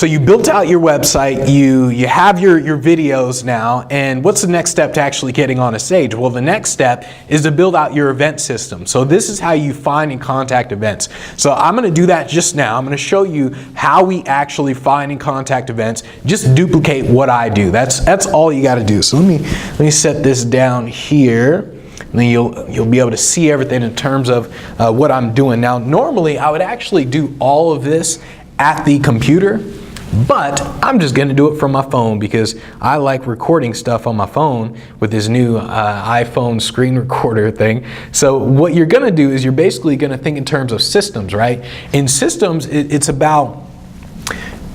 So you built out your website, you have your videos now, and what's the next step to actually getting on a stage? Well, the next step is to build out your event system. So this is how you find and contact events. So I'm going to do that just now. I'm going to show you how we actually find and contact events. Just duplicate what I do. That's all you got to do. So let me set this down here. And then you'll be able to see everything in terms of what I'm doing. Now, normally I would actually do all of this at the computer, but I'm just going to do it from my phone because I like recording stuff on my phone with this new iPhone screen recorder thing. So what you're going to do is you're basically going to think in terms of systems, right? In systems, it's about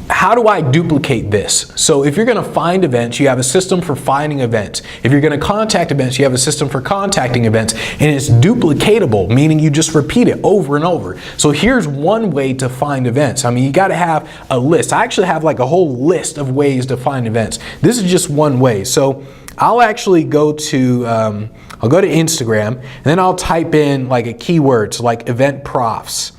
how do I duplicate this? So if you're going to find events, you have a system for finding events. If you're going to contact events, you have a system for contacting events, and it's duplicatable, meaning you just repeat it over and over. So here's one way to find events. I mean, you got to have a list. I actually have like a whole list of ways to find events. This is just one way. So I'll actually go to I'll go to Instagram, and then I'll type in like a keyword, so like event profs.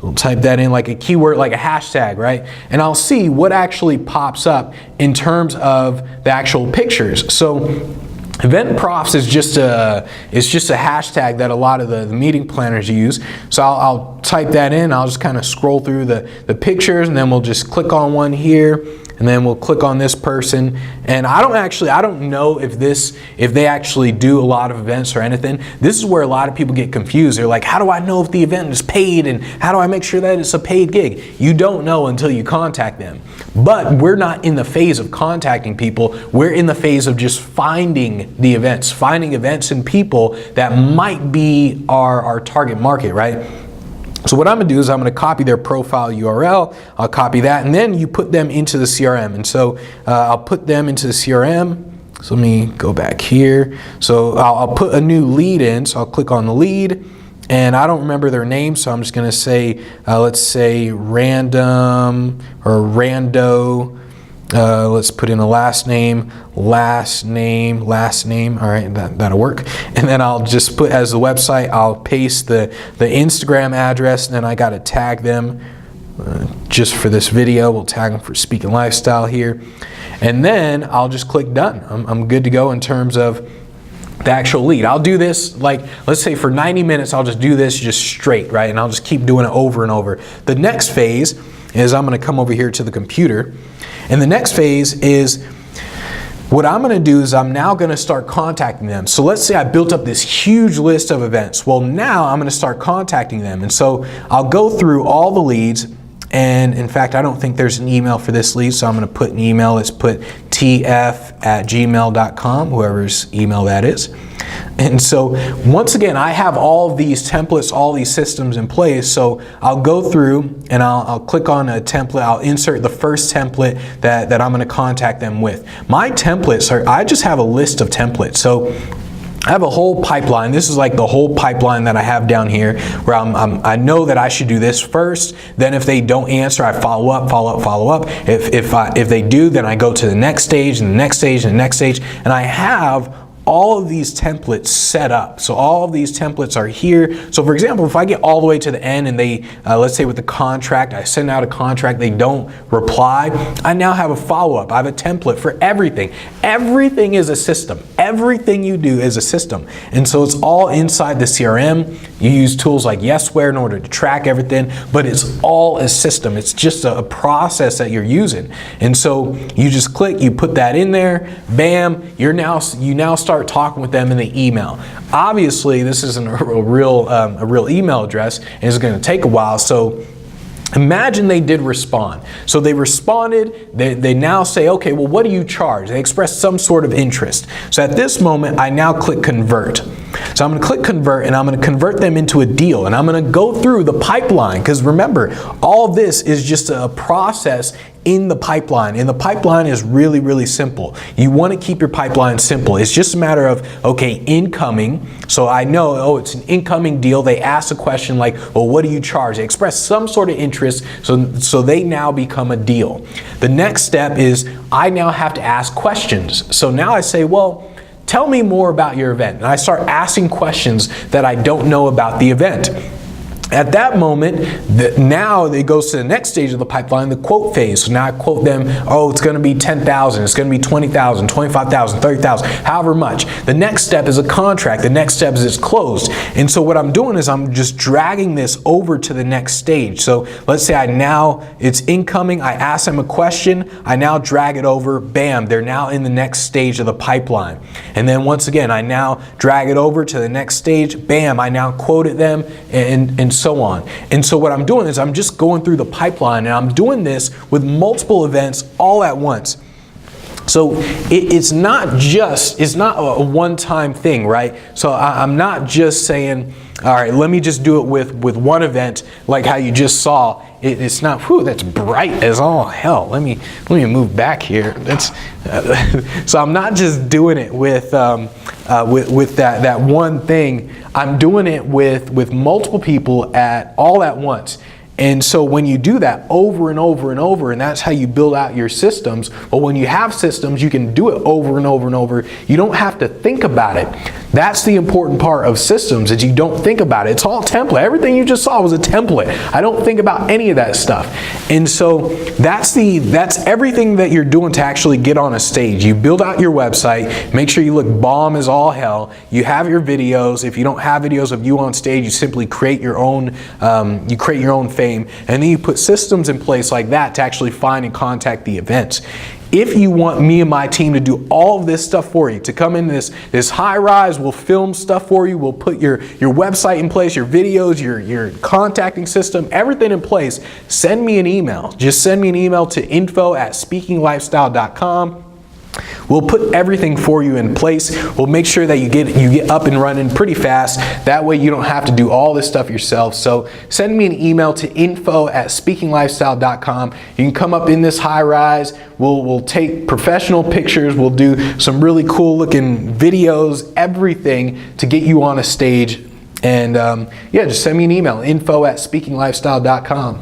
We'll type that in like a keyword, like a hashtag, right? And I'll see what actually pops up in terms of the actual pictures. So event profs is just a hashtag that a lot of the meeting planners use. So I'll type that in. I'll just kind of scroll through the pictures, and then we'll just click on one here. And then we'll click on this person, and I don't know if they actually do a lot of events or anything. This is where a lot of people get confused. They're like, how do I know if the event is paid, and how do I make sure that it's a paid gig? You don't know until you contact them. But we're not in the phase of contacting people. We're in the phase of just finding the events, finding events and people that might be our target market, right? So what I'm going to do is I'm going to copy their profile URL, I'll copy that, and then you put them into the CRM. And so I'll put them into the CRM. So let me go back here. So I'll put a new lead in, so I'll click on the lead, and I don't remember their name, so I'm just going to say, let's say random or rando. Let's put in a last name. All right, that'll work. And then I'll just put as the website, I'll paste the Instagram address, and then I got to tag them just for this video. We'll tag them for Speaking Lifestyle here. And then I'll just click done. I'm good to go in terms of the actual lead. I'll do this, like, let's say for 90 minutes, I'll just do this just straight, right? And I'll just keep doing it over and over. The next phase is I'm going to come over here to the computer. And the next phase is what I'm going to do is I'm now going to start contacting them. So let's say I built up this huge list of events. Well, now I'm going to start contacting them. And so I'll go through all the leads. And in fact, I don't think there's an email for this lead. So I'm going to put an email. Let's put tf@gmail.com, whoever's email that is. And so once again, I have all of these templates, all these systems in place. So I'll go through and I'll click on a template. I'll insert the first template that I'm going to contact them with. My templates I just have a list of templates. So I have a whole pipeline. This is like the whole pipeline that I have down here where I know that I should do this first. Then if they don't answer, I follow up. If they do, then I go to the next stage and the next stage and the next stage. And I have all of these templates set up. So all of these templates are here. So for example, if I get all the way to the end and they, let's say with the contract, I send out a contract, they don't reply, I now have a follow-up. I have a template for everything. Everything is a system. Everything you do is a system. And so it's all inside the CRM. You use tools like Yesware in order to track everything, but it's all a system. It's just a process that you're using. And so you just click, you put that in there, bam, you now start talking with them in the email. Obviously, this isn't a real email address, and it's going to take a while. So imagine they did respond. So they responded, they now say, okay, well, what do you charge? They express some sort of interest. So at this moment, I now click convert. So I'm going to click convert, and I'm going to convert them into a deal, and I'm going to go through the pipeline, because remember, all this is just a process in the pipeline. And the pipeline is really, really simple. You want to keep your pipeline simple. It's just a matter of, okay, incoming. So I know, oh, it's an incoming deal. They ask a question like, well, what do you charge? They express some sort of interest, so they now become a deal. The next step is I now have to ask questions. So now I say, well, tell me more about your event. And I start asking questions that I don't know about the event. At that moment, now it goes to the next stage of the pipeline, the quote phase. So now I quote them, oh, it's going to be 10,000, it's going to be 20,000, 25,000, 30,000, however much. The next step is a contract. The next step is it's closed. And so what I'm doing is I'm just dragging this over to the next stage. So let's say it's incoming, I ask them a question, I now drag it over, bam, they're now in the next stage of the pipeline. And then once again, I now drag it over to the next stage, bam, I now quoted them, and so on. And so what I'm doing is I'm just going through the pipeline, and I'm doing this with multiple events all at once. So it's not a one-time thing, right? So I'm not just saying, all right, let me just do it with one event, like how you just saw. It's not, whew, that's bright as all hell. Let me move back here. So I'm not just doing it with that one thing. I'm doing it with multiple people all at once. And so when you do that over and over and over, and that's how you build out your systems, but when you have systems, you can do it over and over and over. You don't have to think about it. That's the important part of systems, is you don't think about it. It's all template. Everything you just saw was a template. I don't think about any of that stuff. And so that's everything that you're doing to actually get on a stage. You build out your website, make sure you look bomb as all hell. You have your videos. If you don't have videos of you on stage, you simply create your own fame. And then you put systems in place like that to actually find and contact the events. If you want me and my team to do all of this stuff for you, to come in this high rise, we'll film stuff for you, we'll put your website in place, your videos, your contacting system, everything in place, send me an email. Just send me an email to info@speakinglifestyle.com. We'll put everything for you in place. We'll make sure that you get up and running pretty fast. That way you don't have to do all this stuff yourself. So send me an email to info@speakinglifestyle.com. You can come up in this high rise. We'll take professional pictures. We'll do some really cool looking videos, everything to get you on a stage. And yeah, just send me an email, info@speakinglifestyle.com.